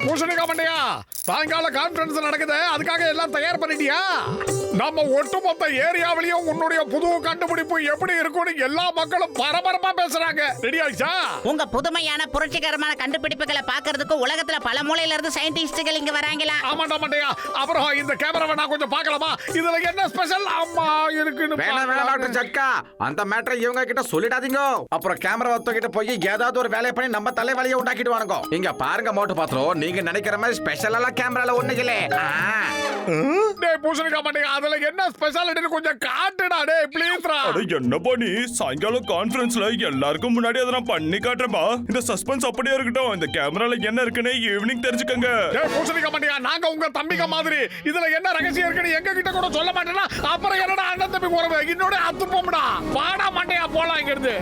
பூசணிக்கா மண்டையா, சாயங்கால கான்ஃபரன்ஸ் நடக்குது, அதுக்காக எல்லாம் தயார் பண்ணிட்டியா? நம்ம ஒட்டுமொத்த ஏரியாவிலையும் உன்னுடைய புது கண்டுபிடிப்பு எப்படி இருக்கும்னு எல்லா மக்களும் பரபரப்பா பேசுறாங்க. ரெடி ஆயிடுச்சா? உங்க புதுமையான புரட்சிகரமான கண்டுபிடிப்புகளை பாக்குறதுக்கு உலகத்துல பல மூலையில இருந்து சயின்டிஸ்டுகள் இங்க வராங்களா? ஆமாண்டா மண்டையா. அப்புறம் இந்த கேமராவை நான் கொஞ்சம் பார்க்கலாமா? இதுல என்ன ஸ்பெஷல் அம்மா இருக்குன்னு டாக்டர் ஜட்கா, அந்த மேட்டரை இவங்க கிட்ட சொல்லிடாதீங்க. அப்புறம் கேமரா கிட்ட போய் ஏதாவது ஒரு வேலையை பண்ணி நம்ம தலைவலியை உண்டாக்கிடுவானுங்க. இங்க பாருங்க மோட்டு பாத்திரம், நீங்க நினைக்கிற மாதிரி ஸ்பெஷல் எல்லாம் கேமரால ஒண்ணுங்களே. பூசணிக்கா மண்டையா, அதுல என்ன ஸ்பெஷாலிட்டி கொஞ்சம் காட்டுடா டேய் ப்ளீஸ்ரா. அட என்னப்பா நீ, சாயங்காலம் கான்ஃபரன்ஸ்ல எல்லாருக்கும் முன்னாடி அத நான் பண்ணி காட்டுறேன்பா. இந்த சஸ்பென்ஸ் அப்படியே இருக்கட்டும். இந்த கேமரால என்ன இருக்குன்னு ஈவினிங் தெரிஞ்சுக்கங்க. டேய் பூசணிக்கா மண்டையா, நாங்க உங்க தம்பிங்க மாதிரி. இதுல என்ன ரகசியம் இருக்குன்னு எங்க கிட்ட கூட சொல்ல மாட்டேனா அப்புறம் என்னடா அண்ணன் தம்பி உறவு? இன்னோட அத்து போம்டா. வாடா மண்டையா போலாம் இங்க இருந்து.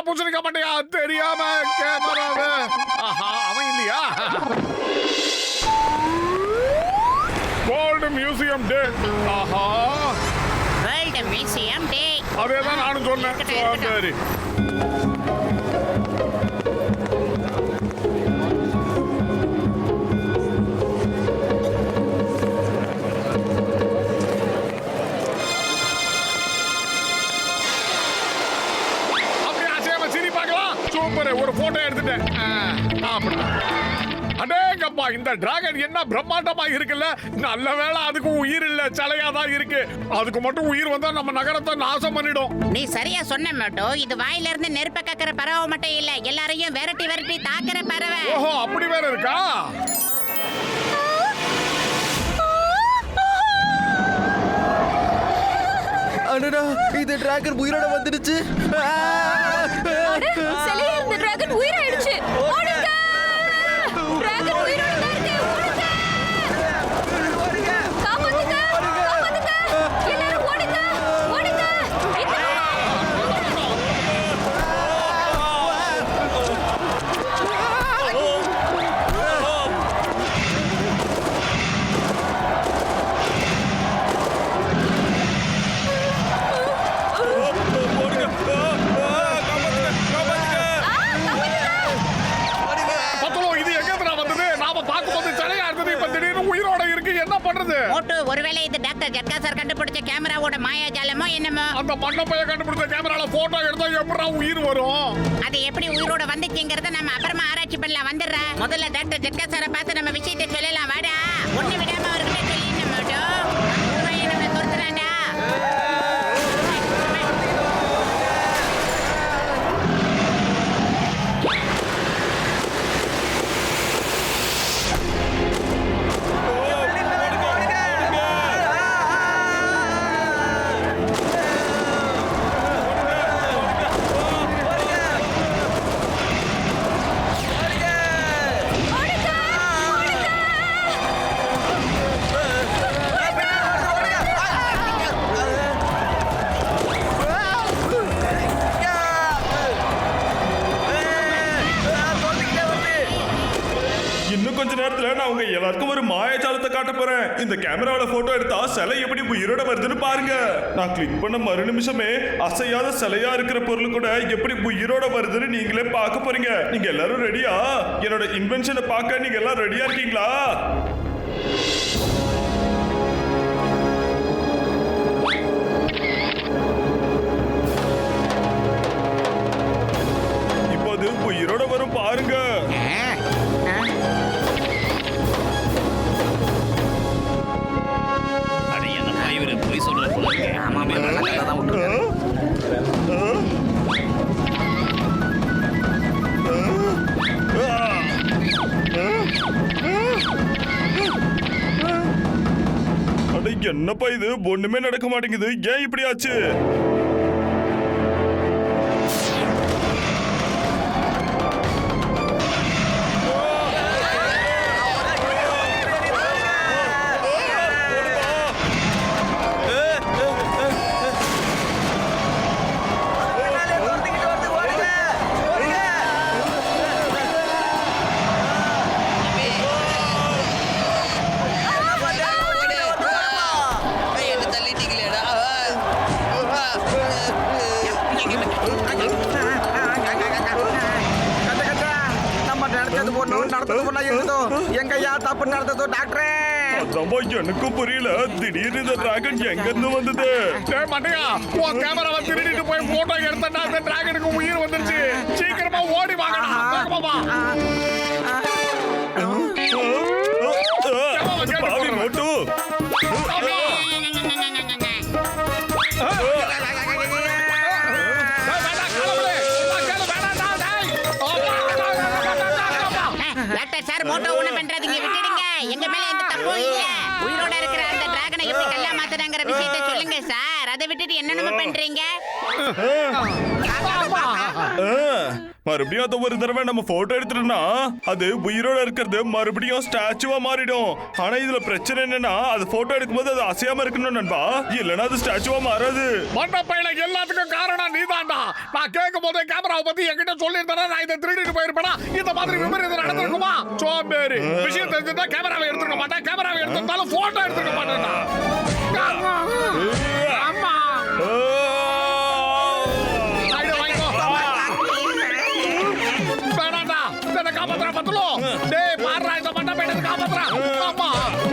பூசணிக்கா மண்டையா, தெரியாம கேமராவை. அவன் இல்லையா? வேர்ல்ட் மியூசியம் டே. ஆஹா, வேர்ல்ட் மியூசியம் டே. அதேதான் நானும் சொன்னேன். சரி, ஒரு போட்டோ எடுத்துட்டேன். அடேங்கப்பா, இந்த டிராகன் என்ன பிரம்மாண்டமா இருக்குல்ல. நல்ல வேளை அதுக்கு உயிர் இல்ல, சிலையாதான் இருக்கு. அதுக்கு மட்டும் உயிர் வந்தா நம்ம நகரத்தை நாசம் பண்ணிடும். நீ சரியா சொன்ன மட்டும், இது வாயில இருந்து நெருப்ப கக்கற பறவை மட்டும் இல்ல, எல்லாரையும் விரட்டி விரட்டி தாக்குற பறவை. ஓஹோ, அப்படி வேற இருக்கா? அடடா, இந்த டிராகன் உயிரோட வந்துடுச்சு. சிலையில இருந்த டிராகன் உயிராயிடுச்சு. ஓடுங்க, டிராகன் உயிரோட தான் இருக்கு. ஓடுங்க, காப்பாத்துங்க, காப்பாத்துங்க, எல்லாரும் ஓடுங்க, ஓடுங்க. ஒருவேளை இது டாக்டர் ஜட்கா சார் கண்டுபிடிச்ச கேமராவோட மாயாஜாலமோ என்னமோ? அந்த மண்ணப்பைய கண்டுபிடிச்ச கேமரால போட்டோ எடுத்தா எப்படா உயிர் வரும்? அது எப்படி உயிரோட வந்துச்சுங்கறத நம்ம அப்புறமா ஆராய்ச்சி பண்ணலாம். வந்துடுறேன். முதல்ல டாக்டர் ஜட்கா சாரை பார்த்து நம்ம விஷயத்தை சொல்லலாம். வாடா, ஒண்ணு விடாம அவர்கிட்ட சொல்லி மட்டும் நம்மளை தொடுத்துறாண்டா. கொஞ்ச நேரத்துல நான் உங்க எல்லாருக்கும் ஒரு மாயாஜாலத்தை காட்ட போறேன். இந்த கேமராவில போட்டோ எடுத்தா சிலை எப்படி உயிரோட வருதுன்னு பாருங்க. நான் கிளிக் பண்ண மறு நிமிஷமே அசையாத சிலையா இருக்கிற பொருள் கூட எப்படி உயிரோட வருதுன்னு நீங்களே பார்க்க போறீங்க. நீங்க எல்லாரும் ரெடியா? என்னோட இன்வென்ஷனை பார்க்க நீங்க எல்லாம் ரெடியா இருக்கீங்களா? இப்போது உயிரோட வரும் பாருங்க. என்னப்பா இது, ஒண்ணுமே நடக்க மாட்டேங்குது. ஏன் இப்படி ஆச்சு? நடந்தது ஒண்ணா இருந்ததோ எங்கய்யா தப்பு நடந்ததோ டாக்டரே அதாம்பா எனக்கும் புரியல திடீர்னு இந்த டிராகன் எங்க இருந்து வந்தது டேய் மண்டையா உன் கேமராவை திருடிட்டு போய் போட்டோ எடுத்தா அந்த டிராகனுக்கு உயிர் வந்துருச்சு சீக்கிரமா ஓடி வாங்கடா வேகமா வா பாவி மோட்டு டாக்டர் சார் மோட்டோ ஒண்ணு பண்றாதீங்க விட்டுடுங்க எங்க மேல எந்த தப்பும் இல்ல உயிரோட இருக்கிற அந்த டிராகனை எப்படி கல்லா மாத்துறாங்கற விஷயத்தை சொல்லுங்க சார் அதை விட்டுட்டு என்னென்ன பண்றீங்க மறுபடியும் அது ஒரு தடவை நம்ம போட்டோ எடுத்துட்டோம்னா அது உயிரோட இருக்கிறது மறுபடியும் ஸ்டாச்சுவா மாறிடும் ஆனா இதுல பிரச்சனை என்னன்னா அது போட்டோ எடுக்கும்போது அது அசையாம இருக்கணும் நண்பா இல்லனா அது ஸ்டாச்சுவா மாறாது மண்டப்பையில எல்லாத்துக்கும் காரணம் நீதான்டா நான் கேட்கும் போதே கேமராவை பத்தி என்கிட்ட சொல்லியிருந்தா நான் இதை திருடிட்டு போயிருப்பேனா இந்த மாதிரி விபரீதம் நடந்திருக்குமா சோம்பேறி விஷயம் தெரிஞ்சிருந்தா கேமராவை எடுத்துக்க மாட்டேன் கேமராவை எடுத்திருந்தாலும் போட்டோ எடுத்துக்க மாட்டேன்டா அம்மா காப்பாத்துறா பத்துலோ டேய் பாருடா இந்த மண்டபம் எடுத்து காப்பாத்துறா அம்மா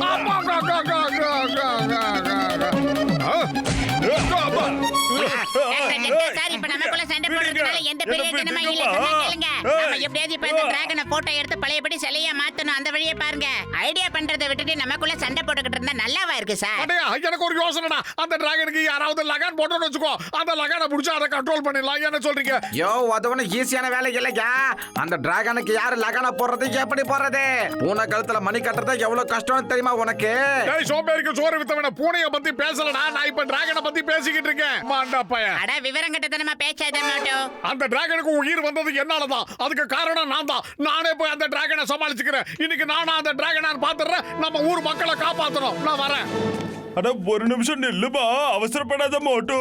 அம்மா சார் இப்ப நமக்குள்ள சண்டை போடுறதுனால எந்த பிரயோஜனமா இல்ல சொன்னா கேளுங்க நம்ம எப்படியாவது இப்ப இந்த டிராகனை போட்டோ எடுத்து பழையபடி சிலையா மாத்தணும் அந்த வழியை பாருங்க ஐடியா பண்றதை விட்டுட்டு நமக்குள்ள சண்டை போட்டுக்கிட்டு இருந்தா நல்லாவா இருக்கு சார் அடே எனக்கு ஒரு யோசனைடா அந்த டிராகனுக்கு யாராவது லகான் போட்டோன்னு வச்சுக்கோ அந்த லகானை புடிச்சு அதை கண்ட்ரோல் பண்ணிடலாம் என்ன சொல்றீங்க யோ அது ஒண்ணு ஈஸியான வேலை இல்லையா அந்த டிராகனுக்கு யாரு லகான போடுறது எப்படி போடுறது பூனை கழுத்துல மணி கட்டுறது எவ்வளவு கஷ்டம்னு தெரியுமா உனக்கு டேய் சோம்பேறிக்கு சோறு வித்தவன பூனைய பத்தி பேசலடா நான் இப்ப டிராகனை பத்தி பேசிக்கிட்டு இருக்கேன் மாண்டப்பைய அட விவரம் கட்டத்தனமா பேசாத மாட்டோ அந்த டிராகனுக்கு உயிர் வந்தது என்னாலதான் அதுக்கு காரணம் நான் தான் நானே போய் அந்த டிராகனை சமாளிச்சுக்கிறேன் இன்னைக்கு நானா அந்த டிராகனை பாத்துறேன் நம்ம ஊர் மக்களை காப்பாத்தணும் நான் வரேன் அட ஒரு நிமிஷம் நில்லுபா அவசரப்படாத மோட்டு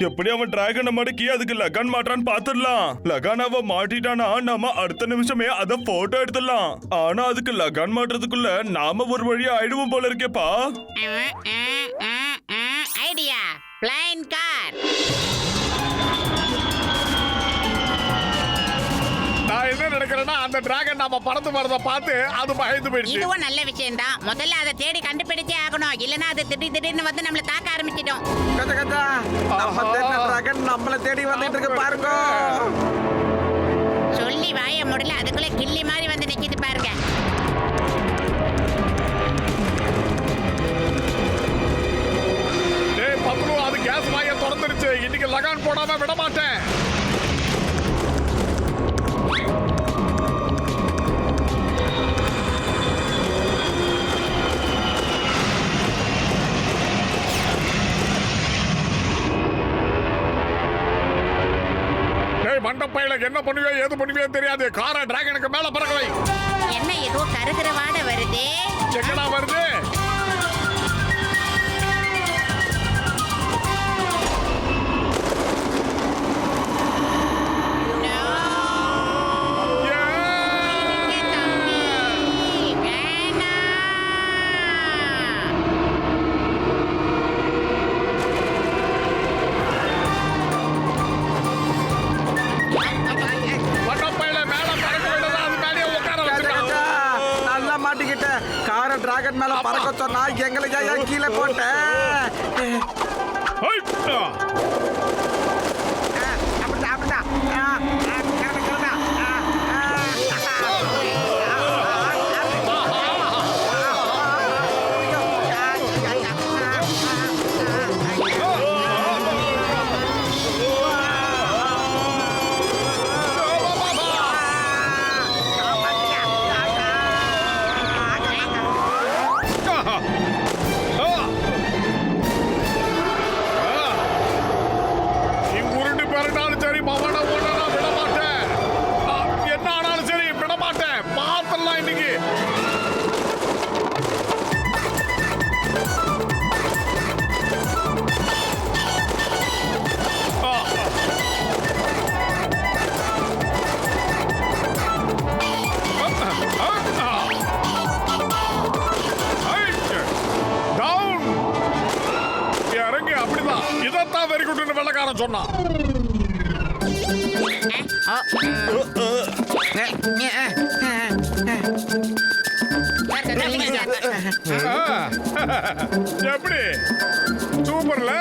எப்படி அவன் டிராகனை மடக்கி அதுக்கு லகான் மாட்டான்னு பாத்துடலாம் லகான் அவ மாட்டிட்டானா நாம அடுத்த நிமிஷமே அத போட்டோ எடுத்துடலாம் ஆனா அதுக்கு லகான் மாட்டுறதுக்குள்ள நாம ஒரு வழியா ஆயிடுவோம் போல இருக்கேப்பா ஐடியா பிளைன் கார் நான் என்ன நினைக்கிறேன்னா அந்த டிராகன் நாம பறந்து வரத பார்த்து அது பயந்து போயிடுச்சு இதுவும் நல்ல விஷயம் தான் முதல்ல அதை தேடி கண்டுபிடிச்சே ஆகணும் இல்லனா அது திடீர்னு வந்து நம்மள தாக்க ஆரம்பிச்சிடும் கஜா கஜா நம்ம தேடின டிராகன் நம்மள தேடி வந்துட்டு இருக்கு பாருங்க சொல்லி வாய முடியல அதுக்குள்ள கிள்ளி மாதிரி வந்து நிக்குது பாருங்க டேய் பத்ரு அது கேஸ் வாயை திறந்துருச்சு இன்னைக்கு லகான் போடாம விட மாட்டேன் மண்டப்பையில என்ன பண்ணுவியோ ஏது பண்ணுவியோ தெரியாது காரை டிராகனுக்கு மேல பறக்கவை என்ன ஏதோ கருகிற வாட வருது எங்கடா வருது டிராகன் மேல பறக்க சொன்னா எங்களுக்கு ஏன் கீழே போட்ட வெள்ளக்காரன் சொன்னான் எப்படி சூப்பர்ல